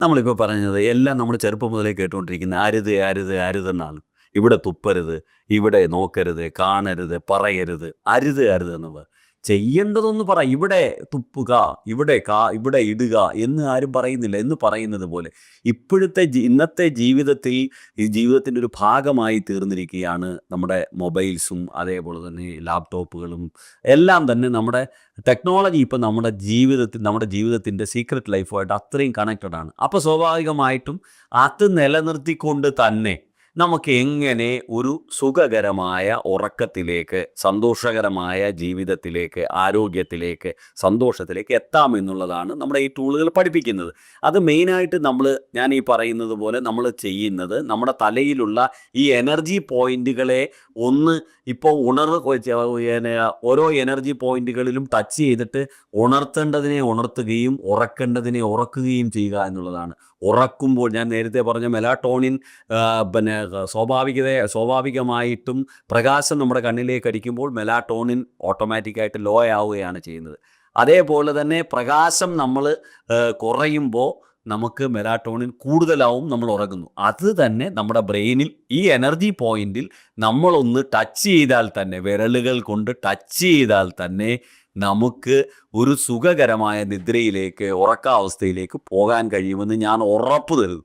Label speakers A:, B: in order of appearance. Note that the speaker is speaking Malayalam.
A: നമ്മളിപ്പോൾ പറഞ്ഞത് എല്ലാം നമ്മൾ ചെറുപ്പം മുതലേ കേട്ടുകൊണ്ടിരിക്കുന്ന അരുത്, അരുത്, അരുതെന്നാണ്. ഇവിടെ തുപ്പരുത്, ഇവിടെ നോക്കരുത്, കാണരുത്, പറയരുത്, അരുത്, അരുതെന്നുള്ളത്. ചെയ്യേണ്ടതൊന്ന് പറ. ഇവിടെ തുപ്പുക, ഇവിടെ ഇടുക എന്ന് ആരും പറയുന്നില്ല. എന്ന് പറയുന്നത് പോലെ ഇപ്പോഴത്തെ ഇന്നത്തെ ജീവിതത്തിൽ ഈ ജീവിതത്തിൻ്റെ ഒരു ഭാഗമായി തീർന്നിരിക്കുകയാണ് നമ്മുടെ മൊബൈൽസും അതേപോലെ തന്നെ ലാപ്ടോപ്പുകളും എല്ലാം തന്നെ നമ്മുടെ ടെക്നോളജി ഇപ്പം നമ്മുടെ ജീവിതത്തിൻ്റെ സീക്രട്ട് ലൈഫുമായിട്ട് അത്രയും കണക്റ്റഡ് ആണ്. അപ്പോൾ സ്വാഭാവികമായിട്ടും അത് നിലനിർത്തിക്കൊണ്ട് തന്നെ നമുക്ക് എങ്ങനെ ഒരു സുഖകരമായ ഉറക്കത്തിലേക്ക്, സന്തോഷകരമായ ജീവിതത്തിലേക്ക്, ആരോഗ്യത്തിലേക്ക്, സന്തോഷത്തിലേക്ക് എത്താമെന്നുള്ളതാണ് നമ്മുടെ ഈ ടൂളുകൾ പഠിപ്പിക്കുന്നത്. അത് മെയിനായിട്ട് ഞാൻ ഈ പറയുന്നത് പോലെ നമ്മൾ ചെയ്യുന്നത് നമ്മുടെ തലയിലുള്ള ഈ എനർജി പോയിന്റുകളെ ഒന്ന് ഇപ്പോൾ ഓരോ എനർജി പോയിന്റുകളിലും ടച്ച് ചെയ്തിട്ട് ഉണർത്തേണ്ടതിനെ ഉണർത്തുകയും ഉറക്കേണ്ടതിനെ ഉറക്കുകയും ചെയ്യുക എന്നുള്ളതാണ്. ഉറക്കുമ്പോൾ ഞാൻ നേരത്തെ പറഞ്ഞ മെലാട്ടോണിൻ പിന്നെ സ്വാഭാവികമായിട്ടും പ്രകാശം നമ്മുടെ കണ്ണിലേക്ക് അടിക്കുമ്പോൾ മെലാട്ടോണിൻ ഓട്ടോമാറ്റിക്കായിട്ട് ലോ ആവുകയാണ് ചെയ്യുന്നത്. അതേപോലെ തന്നെ പ്രകാശം നമ്മൾ കുറയുമ്പോൾ നമുക്ക് മെലാട്ടോണിൻ കൂടുതലാവും, നമ്മൾ ഉറങ്ങുന്നു. അത് തന്നെ നമ്മുടെ ബ്രെയിനിൽ ഈ എനർജി പോയിന്റിൽ നമ്മളൊന്ന് ടച്ച് ചെയ്താൽ തന്നെ, വിരലുകൾ കൊണ്ട് ടച്ച് ചെയ്താൽ തന്നെ നമുക്ക് ഒരു സുഖകരമായ നിദ്രയിലേക്ക്, ഉറക്കാവസ്ഥയിലേക്ക് പോകാൻ കഴിയുമെന്ന് ഞാൻ ഉറപ്പ് തരുന്നു.